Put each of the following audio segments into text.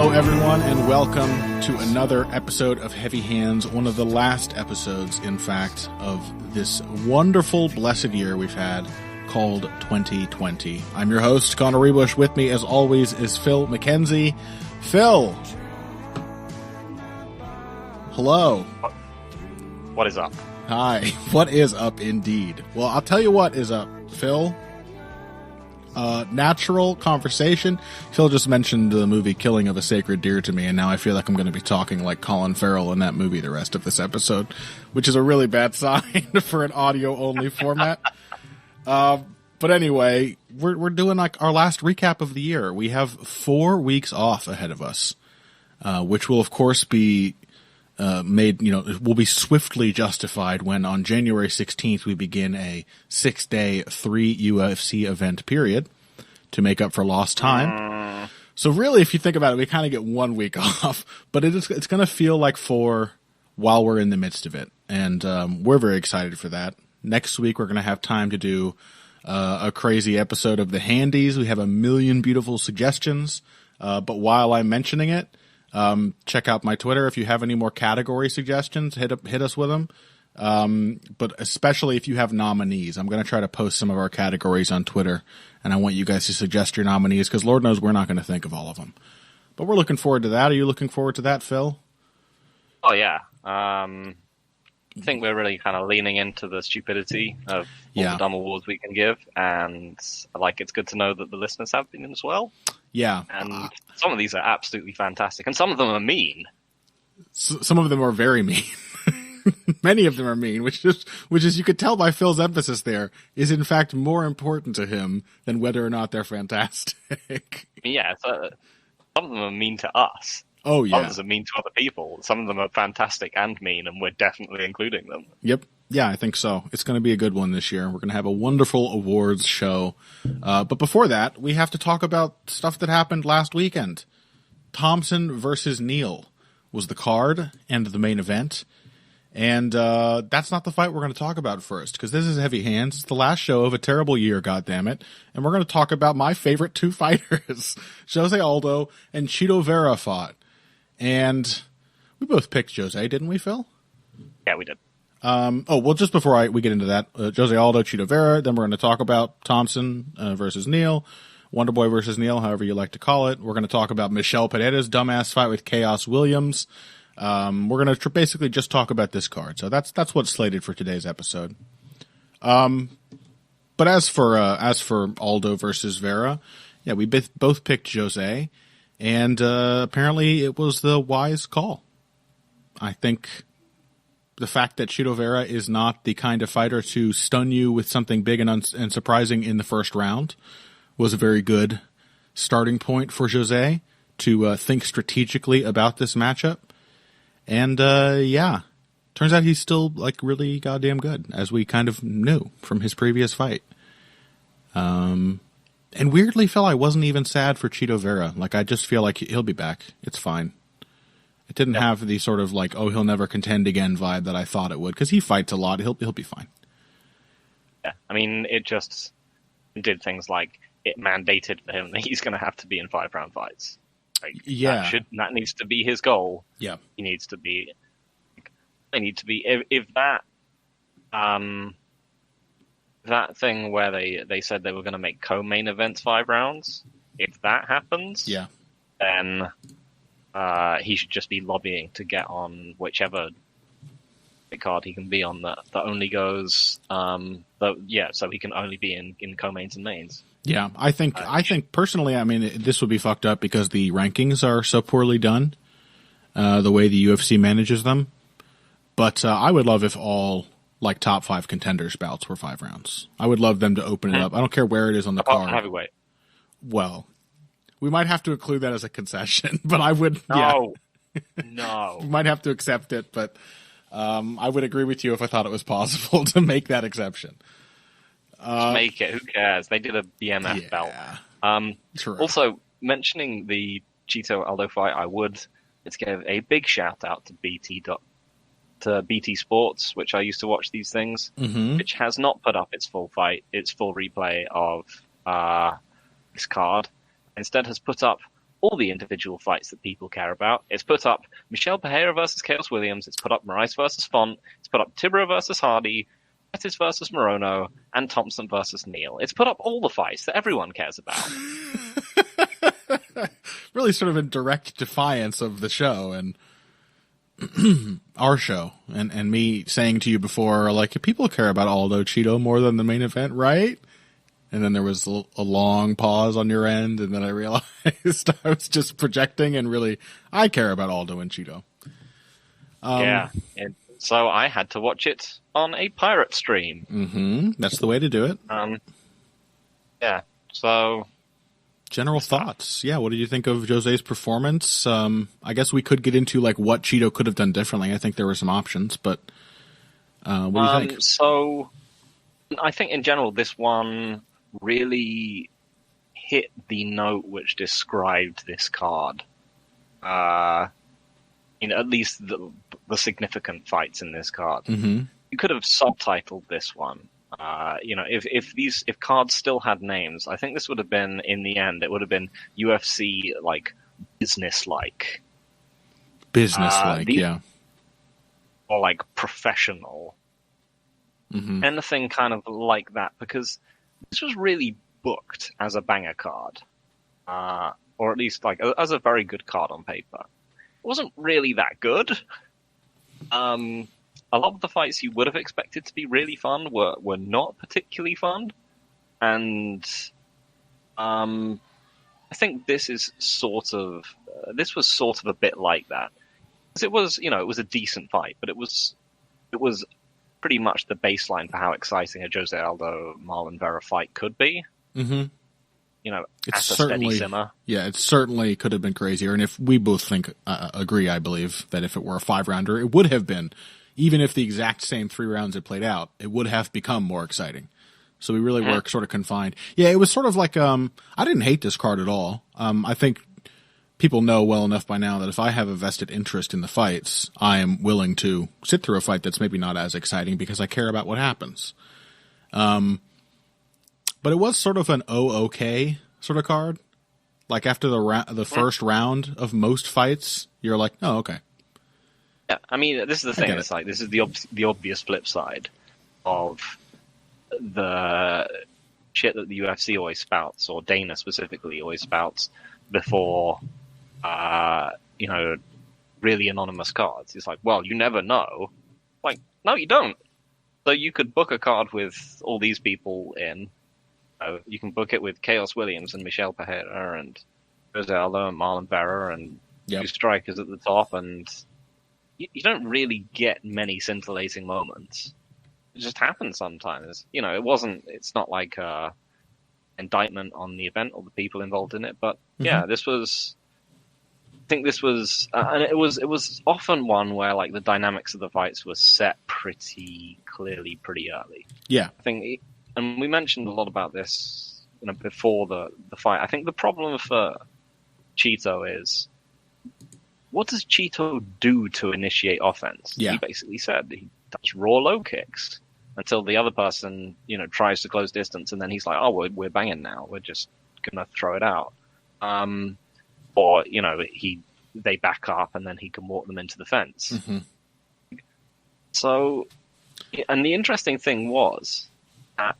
Hello, everyone, and welcome to another episode of Heavy Hands, one of the last episodes, in fact, of this wonderful, blessed year we've had called 2020. I'm your host, Connor Rebush. With me, as always, is Phil McKenzie. Phil! Hello. What is up? Hi. What is up, indeed? Well, I'll tell you what is up, Phil. Natural conversation. Phil just mentioned the movie Killing of a Sacred Deer to me, and now I feel like I'm going to be talking like Colin Farrell in that movie the rest of this episode, which is a really bad sign for an audio-only format. But anyway, we're doing like our last recap of the year. We have 4 weeks off ahead of us, which will, of course, be made, will be swiftly justified when on January 16th we begin a 6-day 3 UFC event period to make up for lost time. So really, if you think about it, we kind of get 1 week off, but it's going to feel like 4 while we're in the midst of it. And we're very excited for that. Next week, we're going to have time to do a crazy episode of The Handies. We have a million beautiful suggestions. But while I'm mentioning it, check out my Twitter. If you have any more category suggestions, hit us with them. But especially if you have nominees, I'm going to try to post some of our categories on Twitter, and I want you guys to suggest your nominees because Lord knows we're not going to think of all of them. But we're looking forward to that. Are you looking forward to that, Phil? Oh, yeah. I think we're really kind of leaning into the stupidity of all the dumb awards we can give, and it's good to know that the listeners have been as well. Yeah. And some of these are absolutely fantastic, and some of them are mean. Some of them are very mean. Many of them are mean, which is you could tell by Phil's emphasis there, is in fact more important to him than whether or not they're fantastic. Yeah, so some of them are mean to us. Oh, yeah. Others are mean to other people. Some of them are fantastic and mean, and we're definitely including them. Yep. Yeah, I think so. It's going to be a good one this year. We're going to have a wonderful awards show. But before that, we have to talk about stuff that happened last weekend. Thompson versus Neal was the card and the main event. And that's not the fight we're going to talk about first, because this is Heavy Hands. It's the last show of a terrible year, goddammit. And we're going to talk about my favorite 2 fighters. Jose Aldo and Chito Vera fought. And we both picked Jose, didn't we, Phil? Yeah, we did. Just before we get into that, Jose Aldo, Chito Vera, then we're going to talk about Thompson versus Neal, Wonderboy versus Neal, however you like to call it. We're going to talk about Michel Pereira's dumbass fight with Chaos Williams. We're going to basically just talk about this card. So that's what's slated for today's episode. But as for Aldo versus Vera, yeah, we both picked Jose, and apparently it was the wise call. I think the fact that Chito Vera is not the kind of fighter to stun you with something big and surprising in the first round was a very good starting point for Jose to think strategically about this matchup. And, turns out he's still, really goddamn good, as we kind of knew from his previous fight. And weirdly, Phil, I wasn't even sad for Chito Vera. I just feel like he'll be back. It's fine. It didn't have the sort of, he'll never contend again vibe that I thought it would, because he fights a lot. He'll be fine. Yeah, I mean, it just did things like it mandated for him that he's going to have to be in 5-round fights. That needs to be his goal. Yeah, he needs to be. They need to be. If that that thing where they said they were going to make co-main events 5 rounds. If that happens, then he should just be lobbying to get on whichever card he can be on that only goes. So he can only be in co-mains and mains. Yeah, I think personally, I mean, this would be fucked up because the rankings are so poorly done, the way the UFC manages them. But I would love if all top 5 contenders bouts were 5 rounds. I would love them to open it up. I don't care where it is on the card. Heavyweight. Well, we might have to include that as a concession, but I would. No, we might have to accept it, but I would agree with you if I thought it was possible to make that exception. Just make it. Who cares? They did a BMF belt. True. Also, mentioning the Chito Aldo fight, let's give a big shout out to BT Sports, which I used to watch these things, which has not put up its full replay of this card. Instead, has put up all the individual fights that people care about. It's put up Michelle Pereira versus Chaos Williams. It's put up Moraes versus Font. It's put up Tibura versus Hardy, Pettis versus Morono, and Thompson versus Neal. It's put up all the fights that everyone cares about. Really sort of in direct defiance of the show and our show. And me saying to you before, like, people care about Aldo Cheeto more than the main event, right? And then there was a long pause on your end, and then I realized I was just projecting, and really, I care about Aldo and Cheeto. And so I had to watch it on a pirate stream. Mm-hmm. That's the way to do it. So... General thoughts. Yeah, what did you think of Jose's performance? I guess we could get into, like, what Cheeto could have done differently. I think there were some options, but what do you think? So, I think in general, this one really hit the note which described this card. At least the significant fights in this card. Mm-hmm. You could have subtitled this one. If cards still had names, I think this would have been, in the end, it would have been UFC like business-like. Yeah. Or like professional. Mm-hmm. Anything kind of like that, because this was really booked as a banger card. Or at least like as a very good card on paper. It wasn't really that good. A lot of the fights you would have expected to be really fun were not particularly fun. And I think this was sort of a bit like that. Because it was a decent fight, but it was pretty much the baseline for how exciting a Jose Aldo Marlon Vera fight could be. Mm-hmm. It's at a steady simmer. Yeah, it certainly could have been crazier. And if we both agree, I believe, that if it were a 5-rounder, it would have been. Even if the exact same 3 rounds had played out, it would have become more exciting. So we really were sort of confined. Yeah, it was sort of like, I didn't hate this card at all. I think people know well enough by now that if I have a vested interest in the fights, I am willing to sit through a fight that's maybe not as exciting because I care about what happens. But it was sort of an okay sort of card. Like after the first round of most fights, you're like, oh, okay. Yeah, I mean, this is the thing. It's like this is the obvious flip side of the shit that the UFC always spouts, or Dana specifically always spouts before, really anonymous cards. It's like, well, you never know. Like, no, you don't. So you could book a card with all these people in. You can book it with Chaos Williams and Michelle Pereira and Jose Aldo and Marlon Vera and two strikers at the top, and you don't really get many scintillating moments. It just happens sometimes. It's not like a indictment on the event or the people involved in it, but yeah, and it was often one where like the dynamics of the fights were set pretty clearly, pretty early. Yeah. I think, and we mentioned a lot about this, before the fight. I think the problem for Cheeto is, what does Cheeto do to initiate offense? Yeah. He basically said he does raw low kicks until the other person, tries to close distance, and then he's like, oh, we're banging now. We're just going to throw it out. Or, they back up and then he can walk them into the fence. Mm-hmm. So, and the interesting thing was that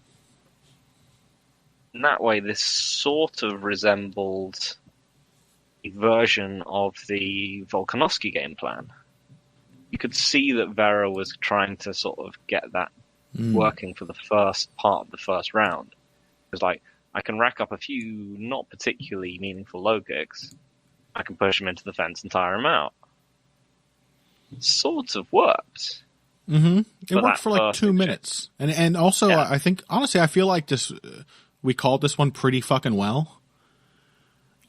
in that way, this sort of resembled a version of the Volkanovski game plan. You could see that Vera was trying to sort of get that working for the first part of the first round. It was like, I can rack up a few not particularly meaningful low kicks. I can push him into the fence and tire him out. It sort of worked. Mm-hmm. It worked for like 2 minutes. And also, yeah. I think, honestly, I feel like we called this one pretty fucking well.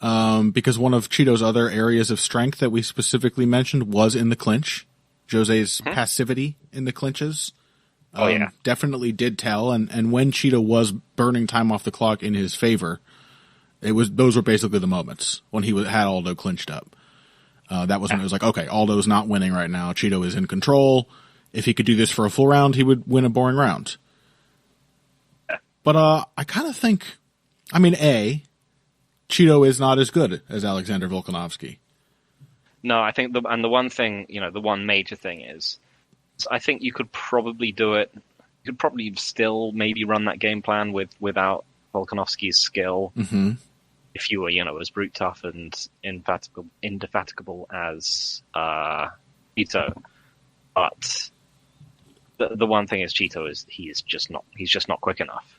Because one of Cheeto's other areas of strength that we specifically mentioned was in the clinch. Jose's passivity in the clinches. Definitely did tell. And when Cheeto was burning time off the clock in his favor, those were basically the moments when he had Aldo clinched up. That was when it was like, okay, Aldo's not winning right now. Cheeto is in control. If he could do this for a full round, he would win a boring round. But I kind of think, Cheeto is not as good as Alexander Volkanovski. No, I think the one thing, the one major thing is, I think you could probably do it. You could probably still maybe run that game plan without Volkanovski's skill. Mm-hmm. If you were, as brute tough and indefatigable as Cheeto. But the one thing is Cheeto is he's just not quick enough.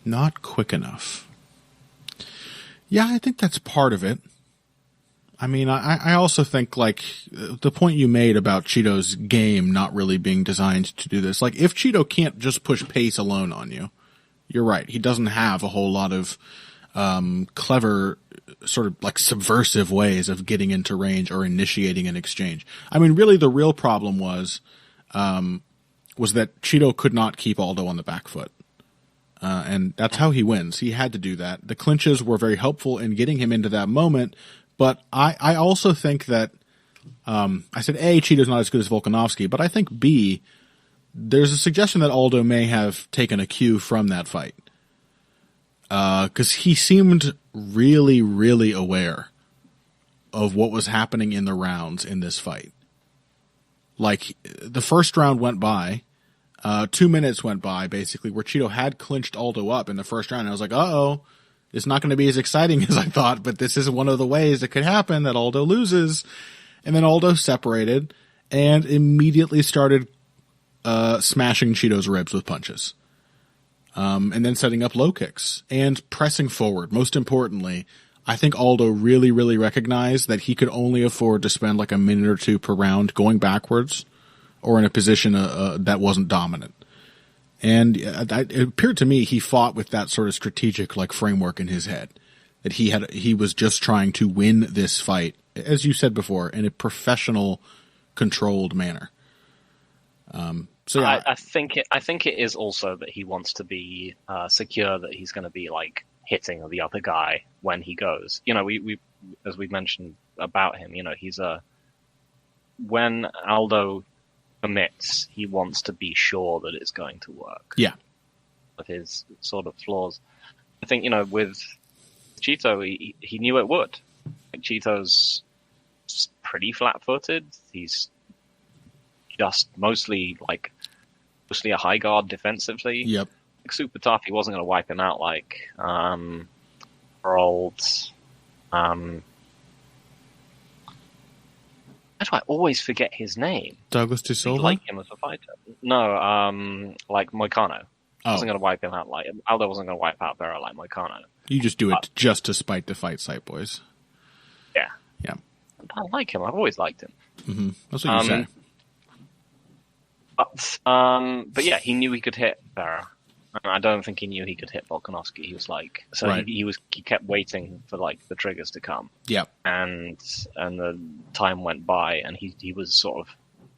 Not quick enough. Yeah, I think that's part of it. I mean, I also think, like, the point you made about Cheeto's game not really being designed to do this. Like, if Cheeto can't just push pace alone on you, you're right. He doesn't have a whole lot of clever, sort of like subversive ways of getting into range or initiating an exchange. I mean, really, the real problem was that Cheeto could not keep Aldo on the back foot. And that's how he wins. He had to do that. The clinches were very helpful in getting him into that moment. But I also think that, I said, A, Cheeto's not as good as Volkanovski, but I think B, there's a suggestion that Aldo may have taken a cue from that fight. 'Cause he seemed really, really aware of what was happening in the rounds in this fight. Like, the first round went by, 2 minutes went by, basically, where Cheeto had clinched Aldo up in the first round. And I was like, uh-oh. It's not going to be as exciting as I thought, but this is one of the ways it could happen that Aldo loses. And then Aldo separated and immediately started smashing Cheeto's ribs with punches. And then setting up low kicks and pressing forward. Most importantly, I think Aldo really, really recognized that he could only afford to spend like a minute or two per round going backwards or in a position that wasn't dominant. And it appeared to me he fought with that sort of strategic like framework in his head, that he was just trying to win this fight, as you said before, in a professional, controlled manner. So yeah, I think it is also that he wants to be secure that he's going to be like hitting the other guy when he goes. We as we mentioned about him, he's when Aldo commits, he wants to be sure that it's going to work. Yeah. With his sort of flaws. I think, with Cheeto, he knew it would. Like, Cheeto's pretty flat-footed. He's just mostly a high guard defensively. Yep. Like, super tough. He wasn't going to wipe him out like our old... Why do I always forget his name? Douglas De Silva? You like him as a fighter? No, like Moicano. Wasn't going to wipe him out like... Aldo wasn't going to wipe out Vera like Moicano. You just do it just to spite the fight site, boys. Yeah. Yeah. I like him. I've always liked him. Mm-hmm. That's what you say. But yeah, he knew he could hit Vera. I don't think he knew he could hit Volkanovski. He was like... So right. he kept waiting for like the triggers to come. Yeah. And the time went by and he was sort of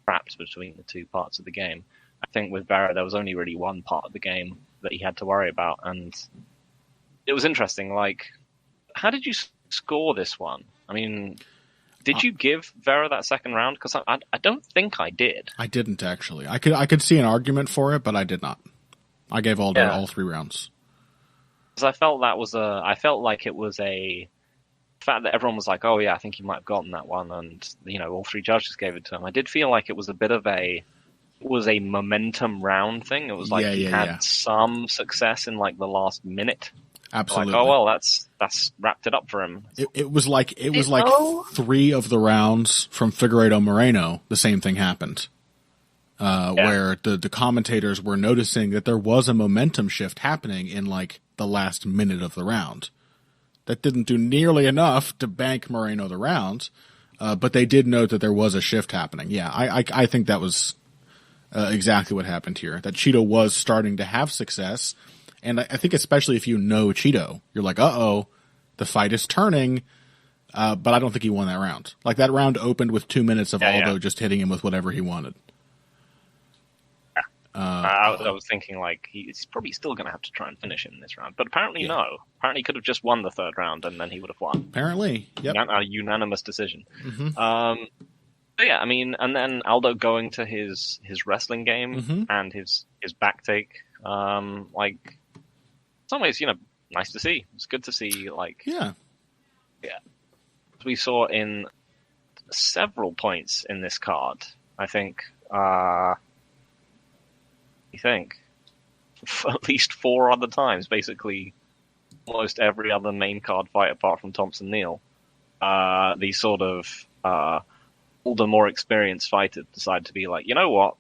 trapped between the two parts of the game. I think with Vera, there was only really one part of the game that he had to worry about. And it was interesting. Like, how did you score this one? I mean, did you give Vera that second round? Because I don't think I did. I didn't, actually. I could see an argument for it, but I did not. I gave Aldo all 3 rounds. Because I felt like it was a fact that everyone was like, "Oh yeah, I think he might have gotten that one," and all 3 judges gave it to him. I did feel like it was a bit of a momentum round thing. It was like he had some success in like the last minute. Absolutely. Like, oh well, that's wrapped it up for him. It was like 3 of the rounds from Figueiredo Moreno. The same thing happened. Where the commentators were noticing that there was a momentum shift happening in like the last minute of the round. That didn't do nearly enough to bank Moreno the round, but they did note that there was a shift happening. Yeah, I think that was exactly what happened here. That Cheeto was starting to have success, and I think especially if you know Cheeto, you're like, uh-oh, the fight is turning, but I don't think he won that round. Like, that round opened with 2 minutes of Aldo just hitting him with whatever he wanted. I was thinking like he's probably still going to have to try and finish him in this round, but apparently no. Apparently he could have just won the 3rd round and then he would have won. Apparently, yep. A unanimous decision. Mm-hmm. But yeah, I mean, and then Aldo going to his wrestling game and his back take, like some ways, nice to see. It's good to see, yeah. We saw in several points in this card. I think, at least 4 other times, basically, almost every other main card fight apart from Thompson Neal. These sort of older, more experienced fighters decide to be like, you know what?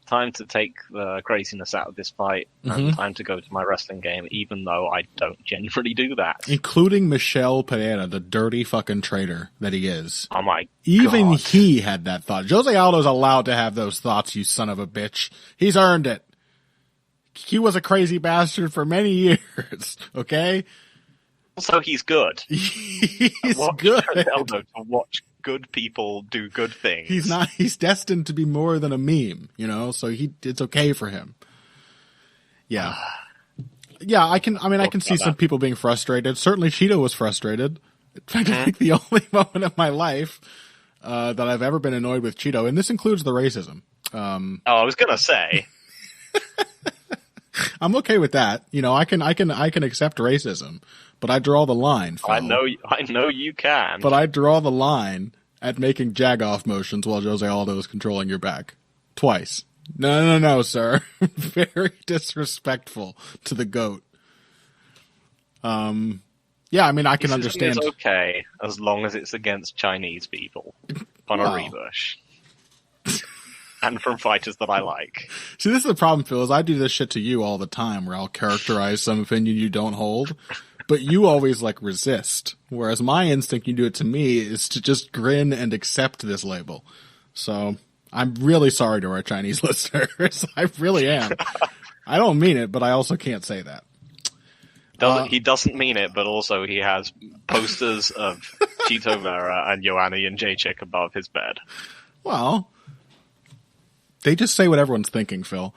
Time to take the craziness out of this fight, and time to go to my wrestling game, even though I don't generally do that. Including Michel Pereira, the dirty fucking traitor that he is. Oh my Even God. he had that thought. Jose Aldo's allowed to have those thoughts, you son of a bitch. He's earned it. He was a crazy bastard for many years, okay? Also, he's good. He's good. Aldo to watch good people do good things. He's destined to be more than a meme, so it's okay for him. Yeah. Yeah, I can see some people being frustrated. Certainly Cheeto was frustrated. In fact, I think the only moment of my life that I've ever been annoyed with Cheeto, and this includes the racism. I was gonna say. I'm okay with that. I can accept racism, but I draw the line. Phil. I know you can. But I draw the line at making jagoff motions while Jose Aldo is controlling your back. Twice. No, sir. Very disrespectful to the GOAT. Yeah, I can understand. It's okay as long as it's against Chinese people on a rebush. And from fighters that I like. See, this is the problem, Phil, is I do this shit to you all the time where I'll characterize some opinion you don't hold, but you always, resist. Whereas my instinct, you do it to me, is to just grin and accept this label. So, I'm really sorry to our Chinese listeners. I really am. I don't mean it, but I also can't say that. He doesn't mean it, but also he has posters of Chito Vera and Joanna Jędrzejczyk above his bed. Well... They just say what everyone's thinking, Phil.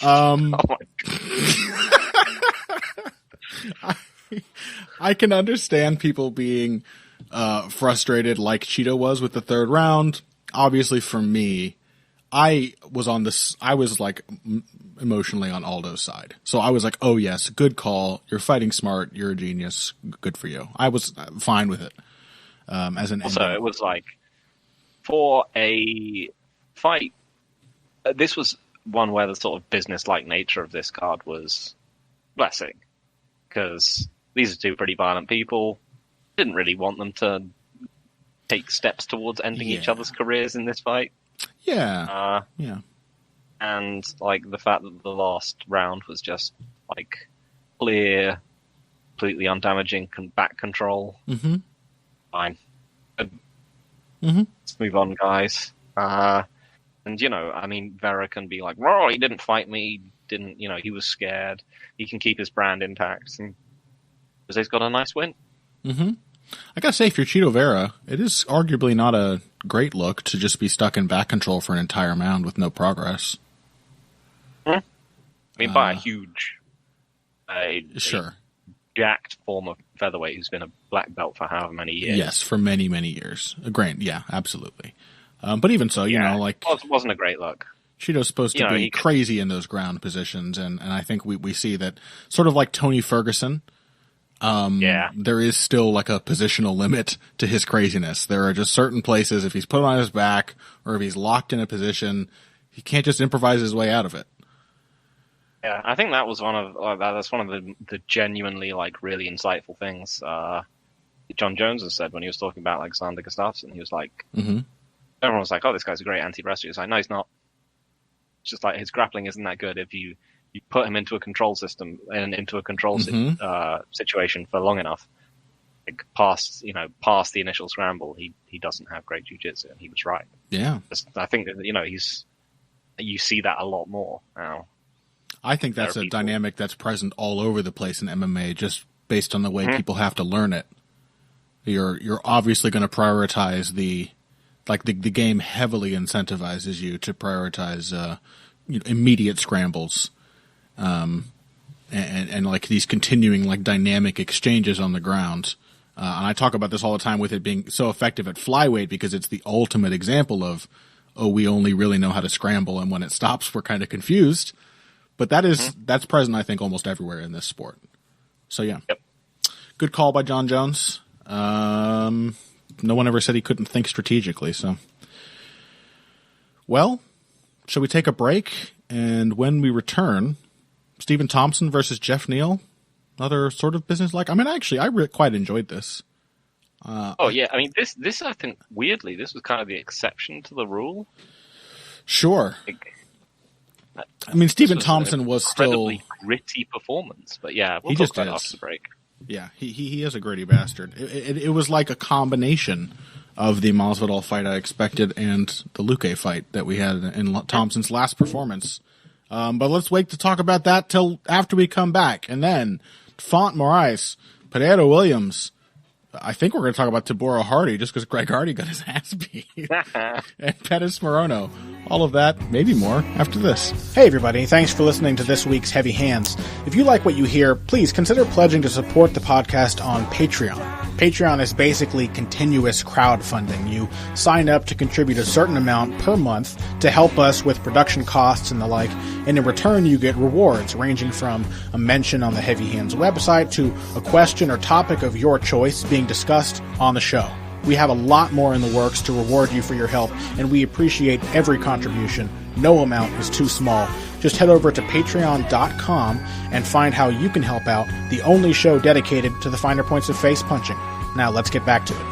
Oh my God. I can understand people being frustrated like Cheeto was with the third round. Obviously, for me, I was emotionally on Aldo's side. So I was like, oh yes, good call. You're fighting smart. You're a genius. Good for you. I was fine with it. As an also, ending. It was for a fight. This was one where the sort of business-like nature of this card was blessing, because these are two pretty violent people. Didn't really want them to take steps towards ending each other's careers in this fight. Yeah. And the fact that the last round was just clear, completely undamaging back control. Mm-hmm. Fine. Mm-hmm. Let's move on, guys. And, Vera can be like, "Oh, he didn't fight me. He was scared. He can keep his brand intact." And Jose's got a nice win. Mm-hmm. I gotta say, if you're Cheeto Vera, it is arguably not a great look to just be stuck in back control for an entire round with no progress. By a huge, sure, jacked form of featherweight who's been a black belt for however many years. Yes, for many, many years. Yeah, absolutely. But even so, it wasn't a great look. Cheeto's supposed to be crazy in those ground positions, and I think we see that sort of like Tony Ferguson. There is still a positional limit to his craziness. There are just certain places, if he's put on his back or if he's locked in a position, he can't just improvise his way out of it. Yeah, I think that was one of the genuinely really insightful things John Jones has said when he was talking about Alexander Gustafsson. He was like. Mm-hmm. Everyone was like, "Oh, this guy's a great anti-wrestler." He's like, "No, he's not. It's just his grappling isn't that good. If you put him into a control system and into a control situation for long enough, past the initial scramble, he doesn't have great jiu-jitsu." And he was right. Yeah, I think that you see that a lot more now. I think that's a dynamic that's present all over the place in MMA, just based on the way people have to learn it. You're obviously going to prioritize the game heavily incentivizes you to prioritize immediate scrambles, and these continuing dynamic exchanges on the ground. And I talk about this all the time with it being so effective at flyweight because it's the ultimate example of, we only really know how to scramble, and when it stops, we're kind of confused. But that's present, I think, almost everywhere in this sport. So yeah, yep. Good call by John Jones. No one ever said he couldn't think strategically. So, well, shall we take a break? And when we return, Stephen Thompson versus Jeff Neal, another sort of business-like. I mean, actually, I quite enjoyed this. Yeah. I mean, this I think weirdly, this was kind of the exception to the rule. Sure. I mean, Stephen Thompson was still gritty performance, but yeah, we'll he talk just about is. it after the break. Yeah, he is a gritty bastard. It was like a combination of the Masvidal fight I expected and the Luque fight that we had in Thompson's last performance. But let's wait to talk about that till after we come back. And then Font Moraes, Pereira Williams. I think we're going to talk about Tabora Hardy just because Greg Hardy got his ass beat. And Pettis Morono. All of that, maybe more, after this. Hey everybody, thanks for listening to this week's Heavy Hands. If you like what you hear, please consider pledging to support the podcast on Patreon. Patreon is basically continuous crowdfunding. You sign up to contribute a certain amount per month to help us with production costs and the like, and in return you get rewards ranging from a mention on the Heavy Hands website to a question or topic of your choice being discussed on the show. We have a lot more in the works to reward you for your help, and we appreciate every contribution. No amount is too small. Just head over to patreon.com and find how you can help out the only show dedicated to the finer points of face punching. Now let's get back to it.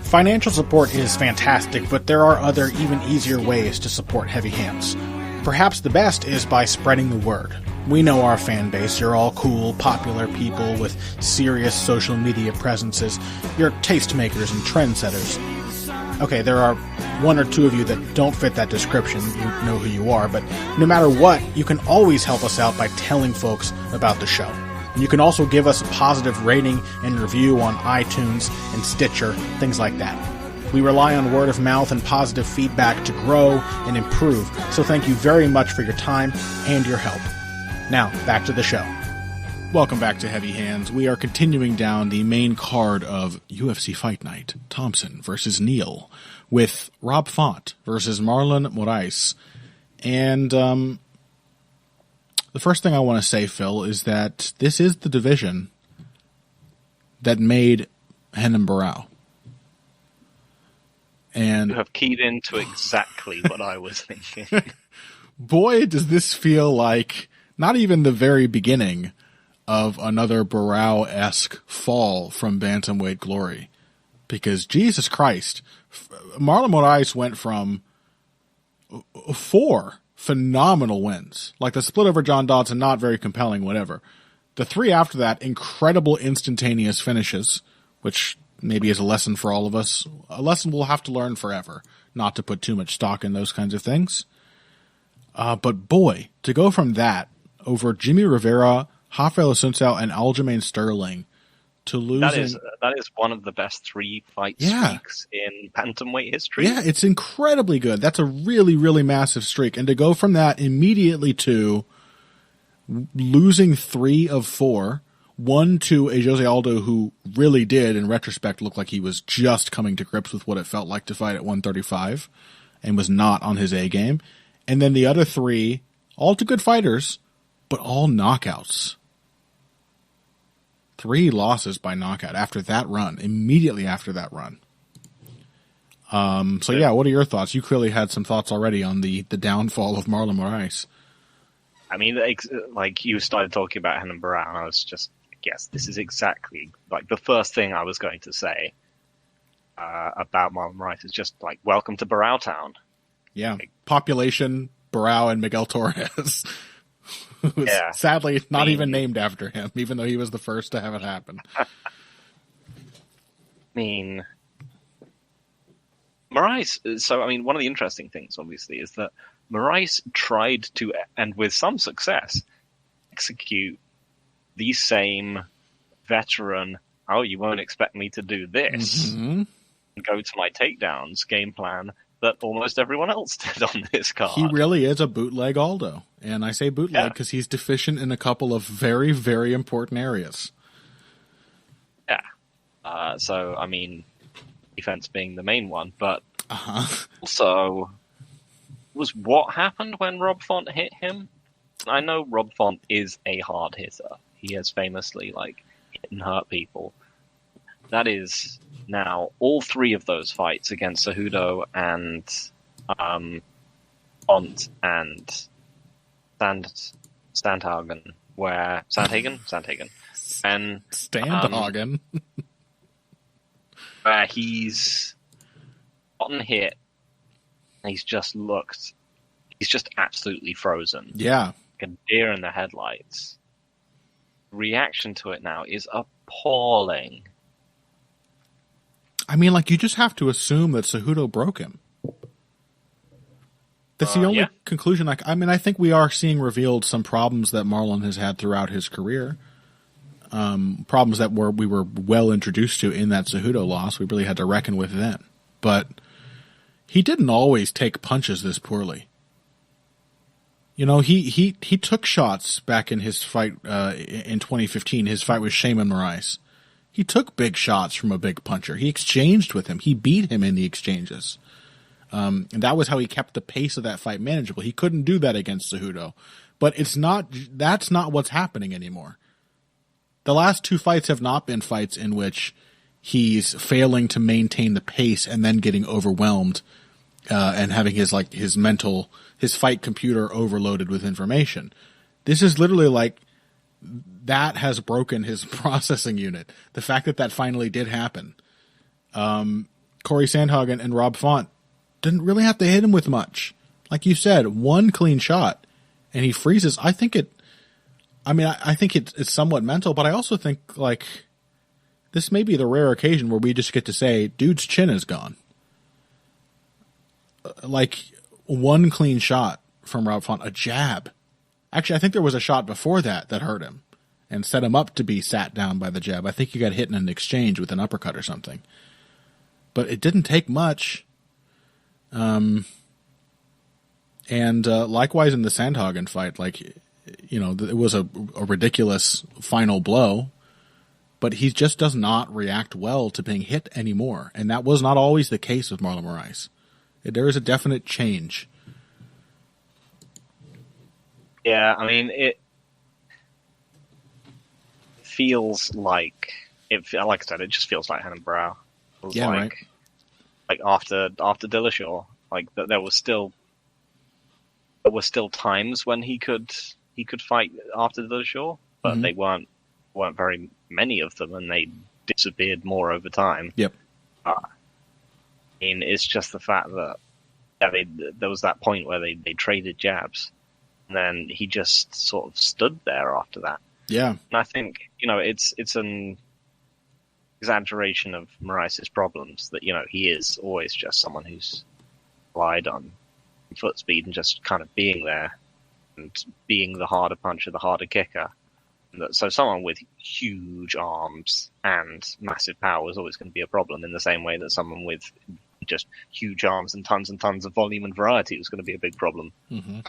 Financial support is fantastic, but there are other, even easier ways to support Heavy Hands. Perhaps the best is by spreading the word. We know our fan base. You're all cool, popular people with serious social media presences. You're tastemakers and trendsetters. Okay, there are one or two of you that don't fit that description. You know who you are, but no matter what, you can always help us out by telling folks about the show. And you can also give us a positive rating and review on iTunes and Stitcher, things like that. We rely on word of mouth and positive feedback to grow and improve, so thank you very much for your time and your help. Now, back to the show. Welcome back to Heavy Hands. We are continuing down the main card of UFC Fight Night, Thompson versus Neal, with Rob Font versus Marlon Moraes. And the first thing I want to say, Phil, is that this is the division that made Renan Barão. And you have keyed into exactly what I was thinking. Boy, does this feel like not even the very beginning of another Barão-esque fall from bantamweight glory. Because, Jesus Christ, Marlon Moraes went from 4 phenomenal wins. Like the split over John Dodson, not very compelling, whatever. The 3 after that, incredible instantaneous finishes, which maybe is a lesson for all of us. A lesson we'll have to learn forever, not to put too much stock in those kinds of things. But boy, to go from that over Jimmy Rivera, Rafael Assunção, and Aljamain Sterling to losing... That is one of the best 3 fight streaks in bantamweight history. Yeah, it's incredibly good. That's a really, really massive streak. And to go from that immediately to losing 3 of 4, 1 to a Jose Aldo who really did, in retrospect, look like he was just coming to grips with what it felt like to fight at 135 and was not on his A game. And then the other 3, all to good fighters, but all knockouts. 3 losses by knockout after that run, immediately after that run. So yeah, what are your thoughts? You clearly had some thoughts already on the downfall of Marlon Moraes. I mean, like you started talking about Renan Barão, and I was just, yes, this is exactly like the first thing I was going to say about Marlon Moraes is just like, welcome to Barão Town. Yeah, like, population, Barão, and Miguel Torres. Who's sadly not even named after him, even though he was the first to have it happen. I mean, Moraes, so I mean, one of the interesting things, obviously, is that Moraes tried to, and with some success, execute the same veteran, oh, you won't expect me to do this, and go to my takedowns game plan that almost everyone else did on this card. He really is a bootleg Aldo. And I say bootleg because he's deficient in a couple of very, very important areas. Yeah. So, I mean, defense being the main one, but also, was what happened when Rob Font hit him? I know Rob Font is a hard hitter. He has famously, like, hit and hurt people. That is now all 3 of those fights against Cejudo and Font and Sandhagen, where Sandhagen, and Sandhagen, where he's gotten hit, and he's just absolutely frozen. Yeah, like a deer in the headlights. Reaction to it now is appalling. I mean, like, you just have to assume that Cejudo broke him. That's the only conclusion. I mean, I think we are seeing revealed some problems that Marlon has had throughout his career. Problems that we were well introduced to in that Cejudo loss. We really had to reckon with then. But he didn't always take punches this poorly. You know, he took shots back in his fight in 2015, his fight with Shaman Moraes. He took big shots from a big puncher. He exchanged with him. He beat him in the exchanges. And that was how he kept the pace of that fight manageable. He couldn't do that against Cejudo. But that's not what's happening anymore. The last 2 fights have not been fights in which he's failing to maintain the pace and then getting overwhelmed and having his fight computer overloaded with information. This is literally like that has broken his processing unit. The fact that finally did happen Corey Sandhagen and Rob Font didn't really have to hit him with much. Like you said, one clean shot, and he freezes. I think it's somewhat mental, but I also think, like, this may be the rare occasion where we just get to say, dude's chin is gone. Like, one clean shot from Rob Font, a jab. Actually, I think there was a shot before that hurt him and set him up to be sat down by the jab. I think he got hit in an exchange with an uppercut or something. But it didn't take much. And likewise in the Sandhagen fight, like, you know, it was a ridiculous final blow, but he just does not react well to being hit anymore. And that was not always the case with Marlon Moraes. There is a definite change. Yeah, I mean, it feels like like I said, it just feels like Henan Brow. It was right. Like after Dillashaw, like there were still times when he could fight after Dillashaw, but they weren't very many of them, and they disappeared more over time. Yep. I mean, it's just the fact that there was that point where they traded jabs, and then he just sort of stood there after that. Yeah. And I think, you know, it's an exaggeration of Moraes' problems that, you know, he is always just someone who's relied on foot speed and just kind of being there and being the harder puncher, the harder kicker. So someone with huge arms and massive power is always going to be a problem, in the same way that someone with just huge arms and tons of volume and variety is going to be a big problem. Mm-hmm.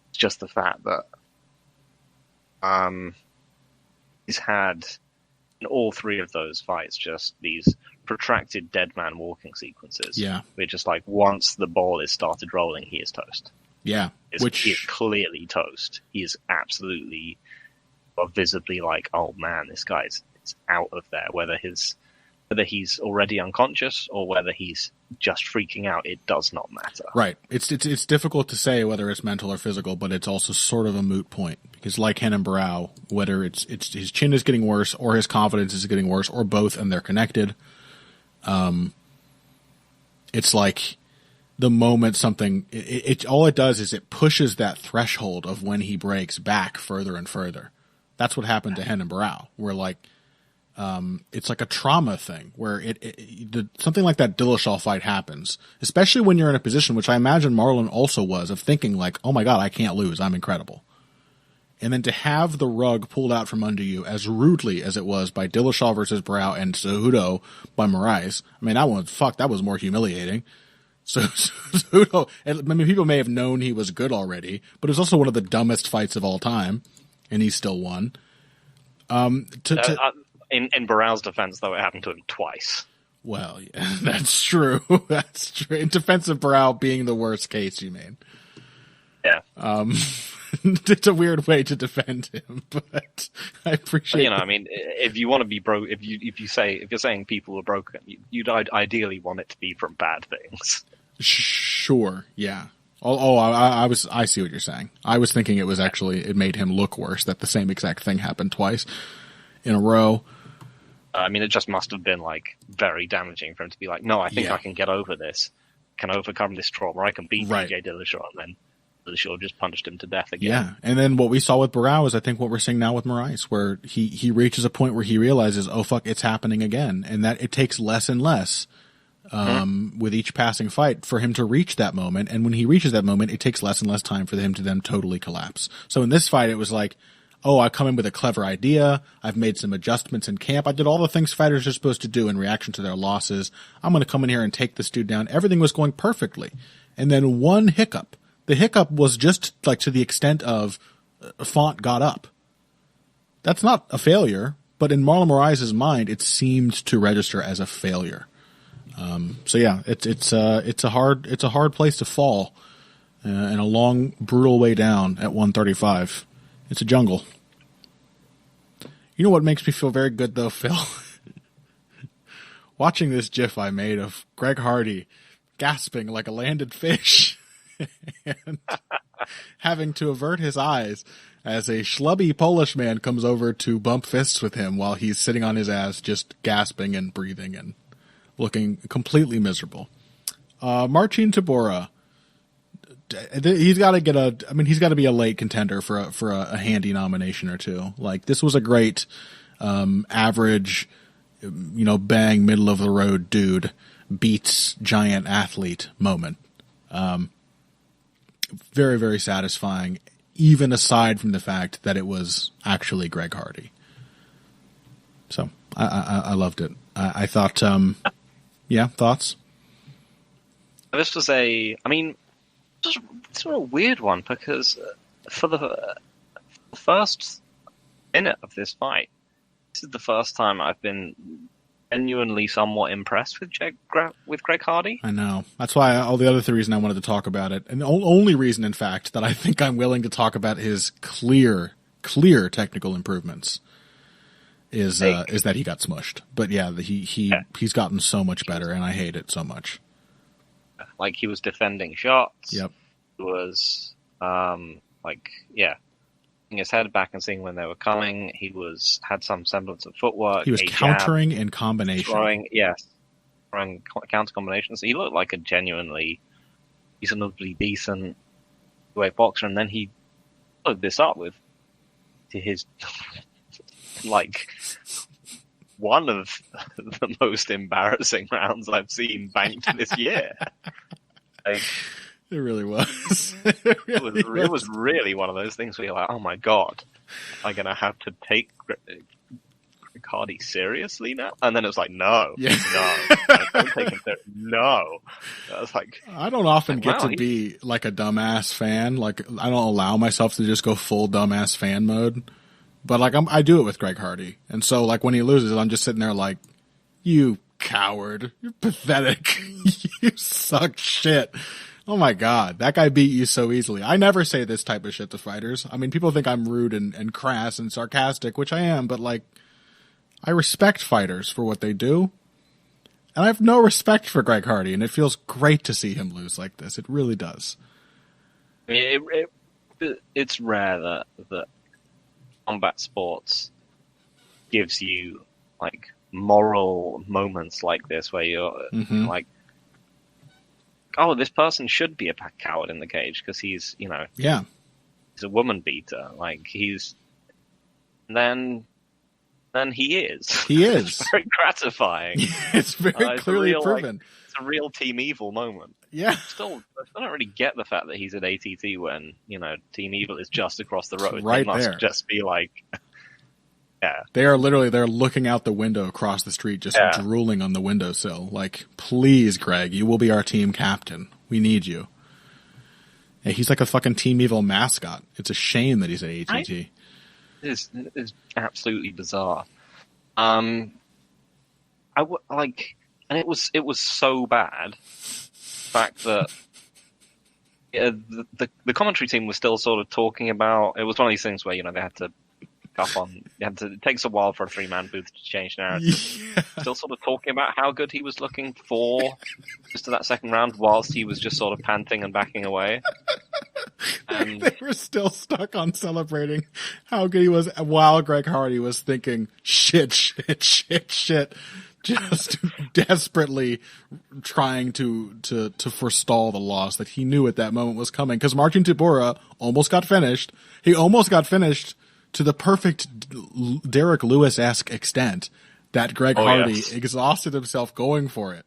It's just the fact that he's had in all three of those fights just these protracted dead man walking sequences. Yeah. We're just like, once the ball is started rolling, he is toast. Yeah. He is clearly toast. He is absolutely visibly like, oh man, this guy's out of there. Whether he's already unconscious or whether he's just freaking out, it does not matter. Right. It's difficult to say whether it's mental or physical, but it's also sort of a moot point, because like Henan Barrow, whether it's his chin is getting worse or his confidence is getting worse or both, and they're connected. It's like the moment something, all it does is it pushes that threshold of when he breaks back further and further. That's what happened to Henan Barrow, where like, it's like a trauma thing where something like that Dillashaw fight happens, especially when you're in a position, which I imagine Marlon also was, of thinking like, oh my God, I can't lose. I'm incredible. And then to have the rug pulled out from under you as rudely as it was by Dillashaw versus Barrow and Cejudo by Moraes. I mean, that was more humiliating. So Cejudo, I mean, people may have known he was good already, but it was also one of the dumbest fights of all time, and he still won. In Barrow's defense, though, it happened to him twice. Well, yeah, that's true. That's true. In defense of Barrow being the worst case, you mean? Yeah. It's a weird way to defend him, but I appreciate. I mean, if you want to be broke, if you're saying people are broken, you'd ideally want it to be from bad things. Sure. Yeah. I see what you're saying. I was thinking it made him look worse that the same exact thing happened twice in a row. I mean, it just must have been like very damaging for him to be like, no, I think I can get over this, can overcome this trauma, I can beat BJ Dillashaw, and then Dillashaw just punched him to death again. Yeah, and then what we saw with Barrow is I think what we're seeing now with Moraes, where he reaches a point where he realizes, oh fuck, it's happening again, and that it takes less and less with each passing fight for him to reach that moment, and when he reaches that moment, it takes less and less time for him to then totally collapse. So in this fight, it was like, oh, I come in with a clever idea. I've made some adjustments in camp. I did all the things fighters are supposed to do in reaction to their losses. I'm going to come in here and take this dude down. Everything was going perfectly. And then one hiccup. The hiccup was just like to the extent of Font got up. That's not a failure, but in Marlon Moraes' mind, it seemed to register as a failure. So yeah, it's a hard place to fall, and a long, brutal way down at 135. It's a jungle. You know what makes me feel very good, though, Phil? Watching this GIF I made of Greg Hardy gasping like a landed fish and having to avert his eyes as a schlubby Polish man comes over to bump fists with him while he's sitting on his ass just gasping and breathing and looking completely miserable. Marcin Tybura, he's got to be a late contender for a handy nomination or two. Like, this was a great, average, bang, middle of the road dude beats giant athlete moment. Very, very satisfying, even aside from the fact that it was actually Greg Hardy. So I loved it. I thought, thoughts? This was it's a weird one because for the first minute of this fight, this is the first time I've been genuinely somewhat impressed with Greg Hardy. I know. That's why all the other reason I wanted to talk about it, and the only reason, in fact, that I think I'm willing to talk about his clear technical improvements is that he got smushed. But yeah, he's gotten so much better, and I hate it so much. Like, he was defending shots. Yep. He was putting his head back and seeing when they were coming. He had some semblance of footwork. He was countering in combination. Throwing counter combinations. He looked like a genuinely reasonably decent weight boxer, and then he followed this up with his one of the most embarrassing rounds I've seen banked this year. It really was. It was really one of those things where you're like, oh my god, am I going to have to take Hardy seriously now? And then it was like, no. I don't take him there. No. I was like, I don't often get to be like a dumbass fan. Like, I don't allow myself to just go full dumbass fan mode. But like, I do it with Greg Hardy. And so like, when he loses, I'm just sitting there like, you coward. You're pathetic. You suck shit. Oh my god, that guy beat you so easily. I never say this type of shit to fighters. I mean, people think I'm rude and crass and sarcastic, which I am, but like, I respect fighters for what they do. And I have no respect for Greg Hardy, and it feels great to see him lose like this. It really does. I mean, it's rare that combat sports gives you like moral moments like this where you're like, oh, this person should be a coward in the cage because he's, he's a woman beater. Like, then he is. He is. It's very gratifying. It's very clearly proven. It's a real Team Evil moment. Yeah. I don't really get the fact that he's at ATT when, Team Evil is just across the road. Right they must there. Just be like, yeah. They're looking out the window across the street, just drooling on the windowsill. Like, please, Greg, you will be our team captain. We need you. Yeah, he's like a fucking Team Evil mascot. It's a shame that he's at ATT. It is absolutely bizarre. And it was so bad. The fact that the commentary team was still sort of talking about. It was one of these things where they had to. It takes a while for a 3-man booth to change narrative. Yeah. Still sort of talking about how good he was looking for just to that second round, whilst he was just sort of panting and backing away. And they were still stuck on celebrating how good he was, while Greg Hardy was thinking, shit, just desperately trying to forestall the loss that he knew at that moment was coming. Because Marcin Tybura almost got finished. He almost got finished to the perfect Derek Lewis-esque extent that Greg Hardy exhausted himself going for it.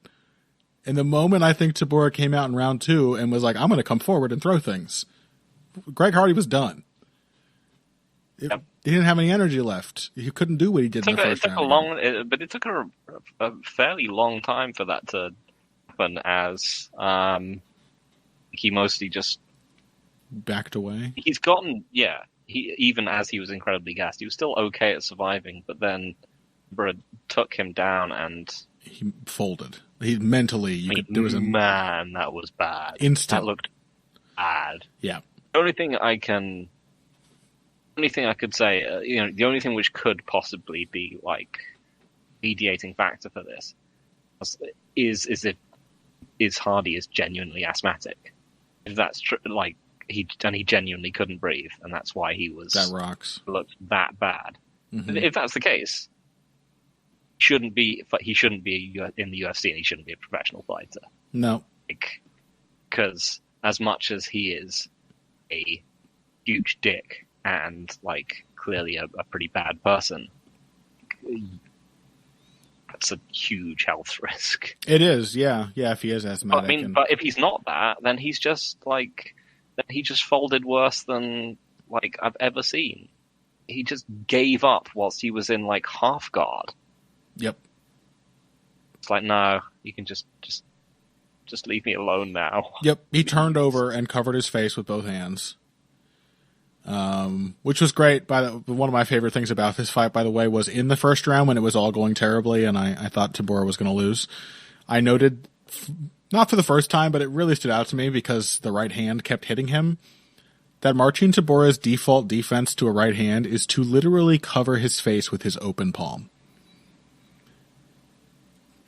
And the moment I think Tybura came out in round 2 and was like, I'm going to come forward and throw things, Greg Hardy was done. He didn't have any energy left. He couldn't do what he did in the first round. But it took a fairly long time for that to happen, as he mostly just backed away. He's gotten, even as he was incredibly gassed, he was still okay at surviving, but then Brad took him down and he folded. He mentally, that was bad. Instant. That looked bad. Yeah. The only thing I could say, the only thing which could possibly be like mediating factor for this is Hardy is genuinely asthmatic. If that's true, like he genuinely couldn't breathe, and that's why he was that rocks looked that bad. Mm-hmm. If that's the case, shouldn't be in the UFC, and he shouldn't be a professional fighter. No, because as much as he is a huge dick and like clearly a pretty bad person, that's a huge health risk. It is, yeah, if he is asthmatic. But if he's not that, then he just folded worse than like I've ever seen. He just gave up whilst he was in like half guard. Yep. It's like, no, you can just leave me alone now. Yep. He turned over and covered his face with both hands. Which was great. One of my favorite things about this fight, by the way, was in the first round when it was all going terribly and I thought Tybura was going to lose. I noted, not for the first time, but it really stood out to me because the right hand kept hitting him, that Marcin Tybura's default defense to a right hand is to literally cover his face with his open palm.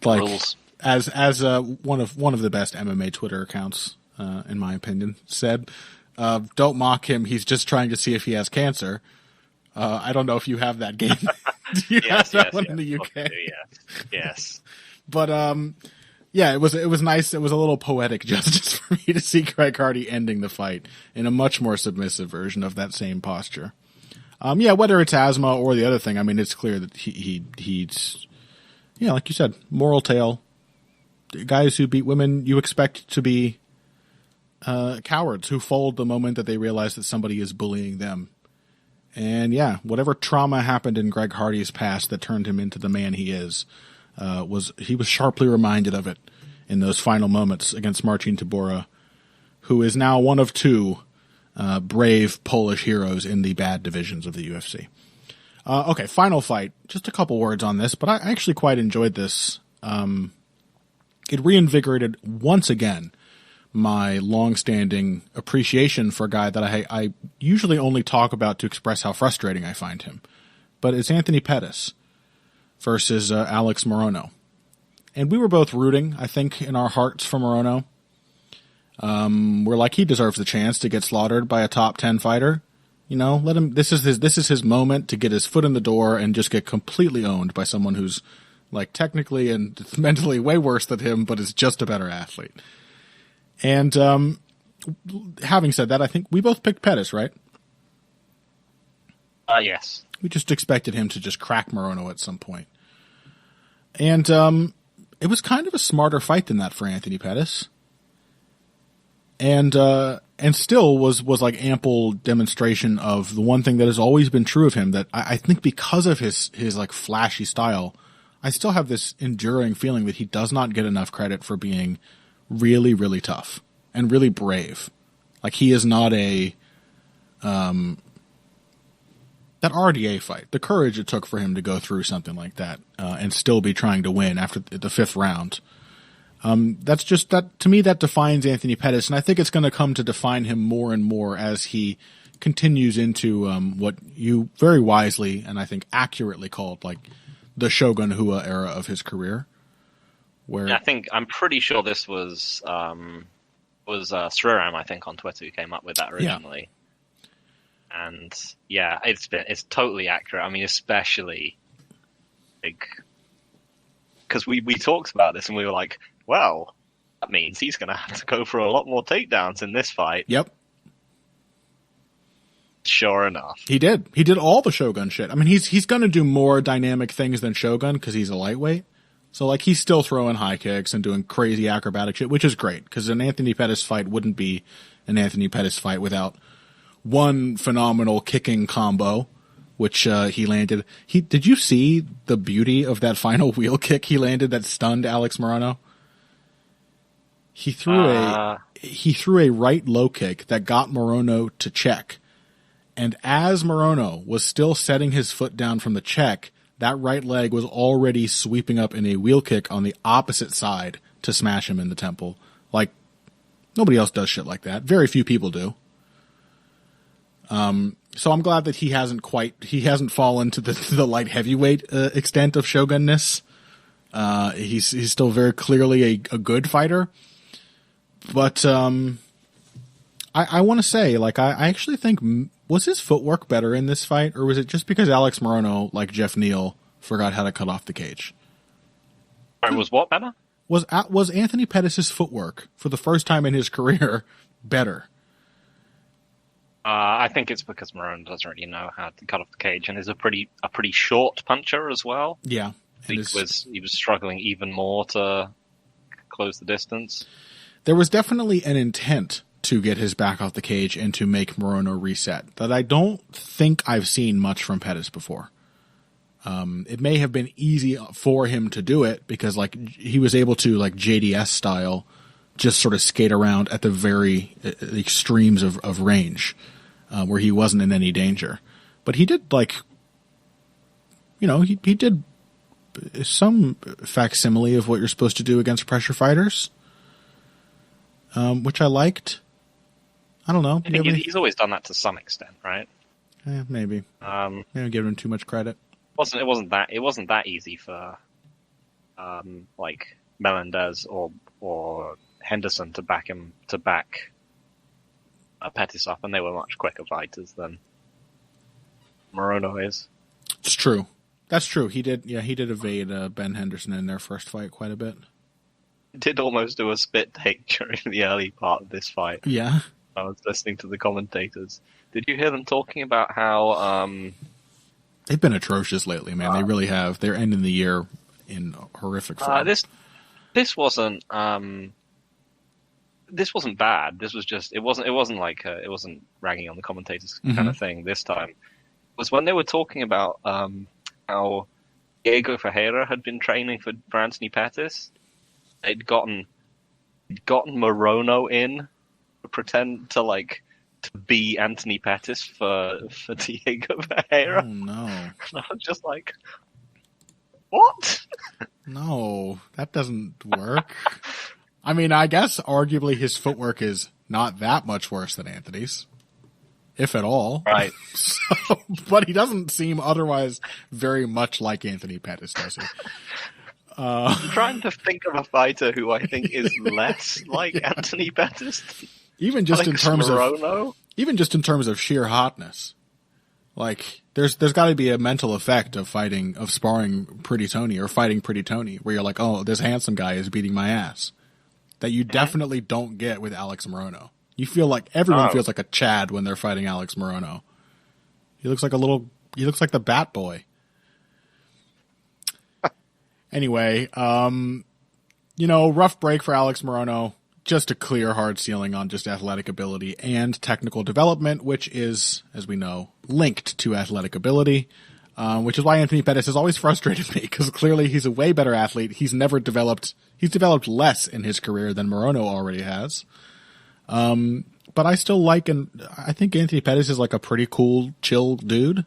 Like, rules. as one of the best MMA Twitter accounts, in my opinion, said, don't mock him. He's just trying to see if he has cancer. I don't know if you have that game. Do you have that one in the UK? Yes. But yeah, it was nice. It was a little poetic justice for me to see Greg Hardy ending the fight in a much more submissive version of that same posture. Yeah, whether it's asthma or the other thing, I mean, it's clear that he's, yeah, like you said, moral tale. Guys who beat women, you expect to be cowards who fold the moment that they realize that somebody is bullying them. And yeah, whatever trauma happened in Greg Hardy's past that turned him into the man he is, he was sharply reminded of it in those final moments against Marcin Tybura, who is now one of two brave Polish heroes in the bad divisions of the UFC. Okay, final fight. Just a couple words on this, but I actually quite enjoyed this. It reinvigorated once again my long-standing appreciation for a guy that I usually only talk about to express how frustrating I find him. But it's Anthony Pettis versus Alex Morono. And we were both rooting, I think, in our hearts for Morono. We're like, he deserves the chance to get slaughtered by a top 10 fighter. You know, let him. This is his moment to get his foot in the door and just get completely owned by someone who's like technically and mentally way worse than him, but is just a better athlete. And having said that, I think we both picked Pettis, right? Yes. We just expected him to just crack Morono at some point. And it was kind of a smarter fight than that for Anthony Pettis. And still was like ample demonstration of the one thing that has always been true of him, that I think because of his like flashy style, I still have this enduring feeling that he does not get enough credit for being really, really tough and really brave. Like, he is not that RDA fight, the courage it took for him to go through something like that and still be trying to win after the fifth round. That's just that, to me, that defines Anthony Pettis, and I think it's going to come to define him more and more as he continues into what you very wisely and I think accurately called like the Shogun Hua era of his career. Where I'm pretty sure this was Sriram, I think, on Twitter who came up with that originally. Yeah. And yeah, it's totally accurate. I mean, especially because we talked about this and we were like, well, that means he's going to have to go for a lot more takedowns in this fight. Yep. Sure enough. He did. He did all the Shogun shit. I mean, he's going to do more dynamic things than Shogun because he's a lightweight. So, like, he's still throwing high kicks and doing crazy acrobatic shit, which is great, because an Anthony Pettis fight wouldn't be an Anthony Pettis fight without one phenomenal kicking combo, which he landed. Did you see the beauty of that final wheel kick he landed that stunned Alex Morono? He threw a right low kick that got Morono to check, and as Morono was still setting his foot down from the check, that right leg was already sweeping up in a wheel kick on the opposite side to smash him in the temple. Like, nobody else does shit like that. Very few people do. So I'm glad that he hasn't fallen to the light heavyweight extent of Shogunness. He's still very clearly a good fighter. But I want to say, like, I actually think, was his footwork better in this fight, or was it just because Alex Morono, like Jeff Neal, forgot how to cut off the cage? Was what better? Was Anthony Pettis' footwork for the first time in his career better? I think it's because Morono doesn't really know how to cut off the cage and is a pretty short puncher as well. Yeah. He was struggling even more to close the distance. There was definitely an intent to get his back off the cage and to make Morono reset that I don't think I've seen much from Pettis before. It may have been easy for him to do it because like he was able to like JDS style just sort of skate around at the very extremes of range where he wasn't in any danger. But he did like, he did some facsimile of what you're supposed to do against pressure fighters, which I liked. I don't know. I think he's always done that to some extent, right? Maybe. Maybe give him too much credit. It wasn't that easy for like Melendez or Henderson to back Pettis up, and they were much quicker fighters than Morono is. It's true. That's true. He did evade Ben Henderson in their first fight quite a bit. Did almost do a spit take during the early part of this fight. Yeah. I was listening to the commentators. Did you hear them talking about how they've been atrocious lately, man. They really have. They're ending the year in horrific form. This wasn't bad. This was just it wasn't like it wasn't ragging on the commentators kind of thing this time. It was when they were talking about how Diego Ferreira had been training for Anthony Pettis. They'd gotten Morono in to pretend to be Anthony Pettis for Diego Ferreira. Oh no! And I was just like, what? No, that doesn't work. I mean, I guess arguably his footwork is not that much worse than Anthony's, if at all. Right. But he doesn't seem otherwise very much like Anthony Pettis, does he? I'm trying to think of a fighter who I think is less like Anthony Pettis. Even just in terms of sheer hotness. Like there's got to be a mental effect of sparring Pretty Tony or fighting Pretty Tony where you're like, "Oh, this handsome guy is beating my ass." That you definitely don't get with Alex Morono. You feel like everyone feels like a Chad when they're fighting Alex Morono. He looks like the Bat Boy. Anyway, rough break for Alex Morono. Just a clear hard ceiling on just athletic ability and technical development, which is, as we know, linked to athletic ability, which is why Anthony Pettis has always frustrated me because clearly he's a way better athlete. He's developed less in his career than Morono already has. But I still I think Anthony Pettis is like a pretty cool, chill dude.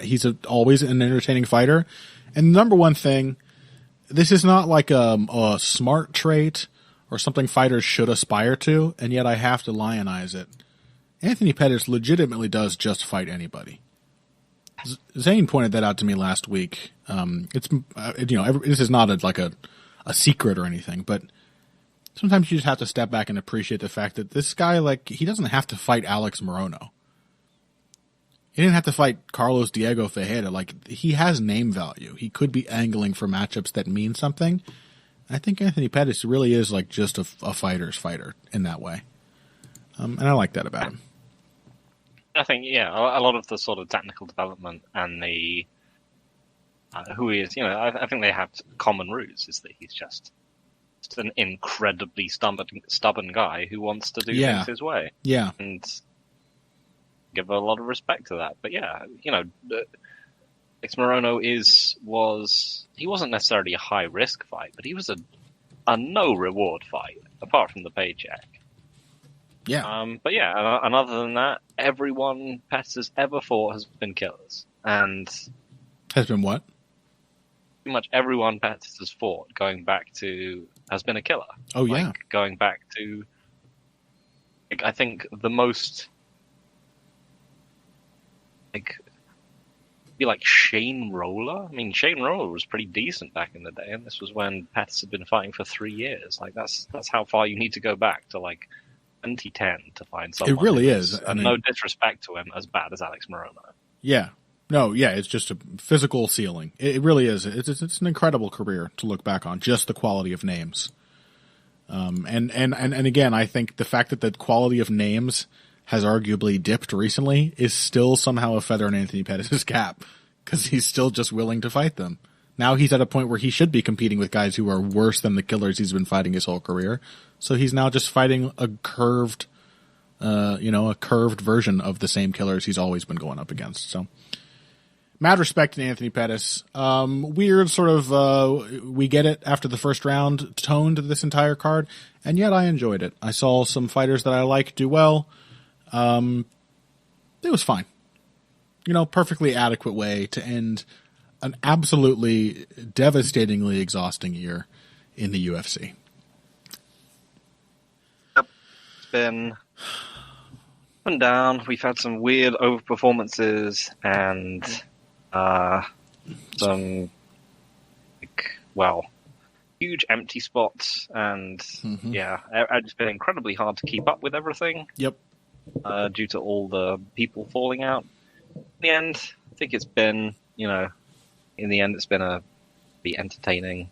He's always an entertaining fighter. And number one thing, this is not like a smart trait or something fighters should aspire to, and yet I have to lionize it. Anthony Pettis legitimately does just fight anybody. Zane pointed that out to me last week. This is not a secret or anything, but sometimes you just have to step back and appreciate the fact that this guy, he doesn't have to fight Alex Morono. He didn't have to fight Carlos Diego Ferreira. He has name value. He could be angling for matchups that mean something. I think Anthony Pettis really is just a fighter's fighter in that way. And I like that about him. I think, a lot of the sort of technical development and the who he is, I think they have common roots, is that he's just an incredibly stubborn guy who wants to do things his way. Yeah. And give a lot of respect to that. But Alex Morono he wasn't necessarily a high risk fight, but he was a no reward fight apart from the paycheck. Yeah. And other than that, everyone Pettis has ever fought has been killers. And has been what? Pretty much everyone Pettis has fought has been a killer. Oh yeah. Going back to I think the most be like Shane Roller. I mean, Shane Roller was pretty decent back in the day, and this was when Pettis had been fighting for 3 years. That's how far you need to go back to 2010 to find someone. It really is. No disrespect to him, as bad as Alex Morono. Yeah, No, yeah, it's just a physical ceiling. It really is. It's an incredible career to look back on, just the quality of names. And again, I think the fact that the quality of names has arguably dipped recently is still somehow a feather in Anthony Pettis' cap, because he's still just willing to fight them. Now he's at a point where he should be competing with guys who are worse than the killers he's been fighting his whole career. So he's now just fighting a curved version of the same killers he's always been going up against. So, mad respect to Anthony Pettis. Weird sort of, we get it after the first round tone to this entire card, and yet I enjoyed it. I saw some fighters that I like do well. It was fine. Perfectly adequate way to end an absolutely devastatingly exhausting year in the UFC. Yep. It's been up and down. We've had some weird overperformances and some, huge empty spots. And it's been incredibly hard to keep up with everything. Yep. Due to all the people falling out. In the end, I think it's been, it's been be entertaining.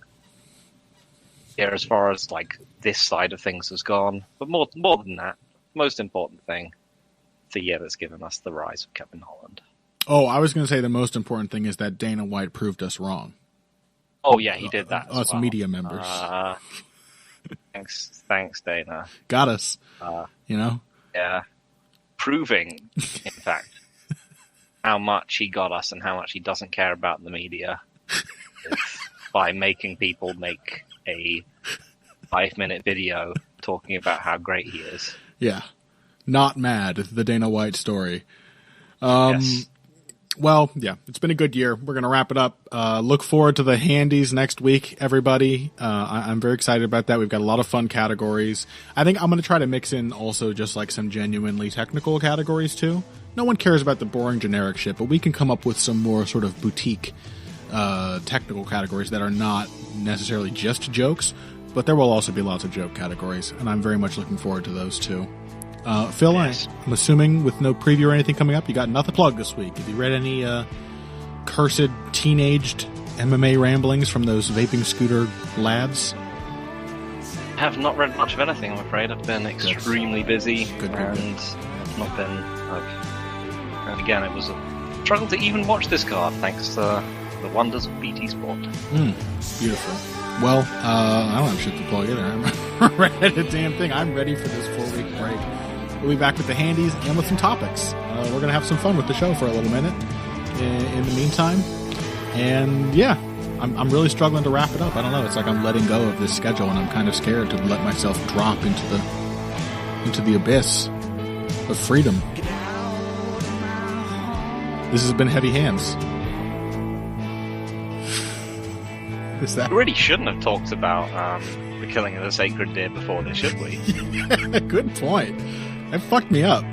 Yeah, as far as this side of things has gone. But more than that, most important thing, it's the year that's given us the rise of Kevin Holland. Oh, I was going to say the most important thing is that Dana White proved us wrong. Oh yeah, he did that. Us media members. Thanks, Dana. Got us. Yeah. Proving, in fact, how much he got us and how much he doesn't care about the media by making people make a 5-minute video talking about how great he is. Yeah. Not mad, the Dana White story. Yes. Well, yeah, it's been a good year. We're going to wrap it up. Look forward to the handies next week, everybody. I'm very excited about that. We've got a lot of fun categories. I think I'm going to try to mix in also just some genuinely technical categories too. No one cares about the boring generic shit, but we can come up with some more sort of boutique technical categories that are not necessarily just jokes, but there will also be lots of joke categories, and I'm very much looking forward to those too. Phil, yes. I'm assuming with no preview or anything coming up, you got nothing to plug this week. Have you read any cursed teenaged MMA ramblings from those vaping scooter lads? I have not read much of anything, I'm afraid. I've been extremely busy and not been. And again, it was a struggle to even watch this card, thanks to the wonders of BT Sport. Beautiful. Well, I don't have shit to plug either. I haven't read a damn thing. I'm ready for this 4-week break. We'll be back with the handies and with some topics. We're going to have some fun with the show for a little minute in the meantime. And yeah, I'm really struggling to wrap it up. I don't know. It's like I'm letting go of this schedule, and I'm kind of scared to let myself drop into the abyss of freedom. This has been Heavy Hands. Is that... We really shouldn't have talked about the killing of the sacred deer before this, should we? Good point. That fucked me up.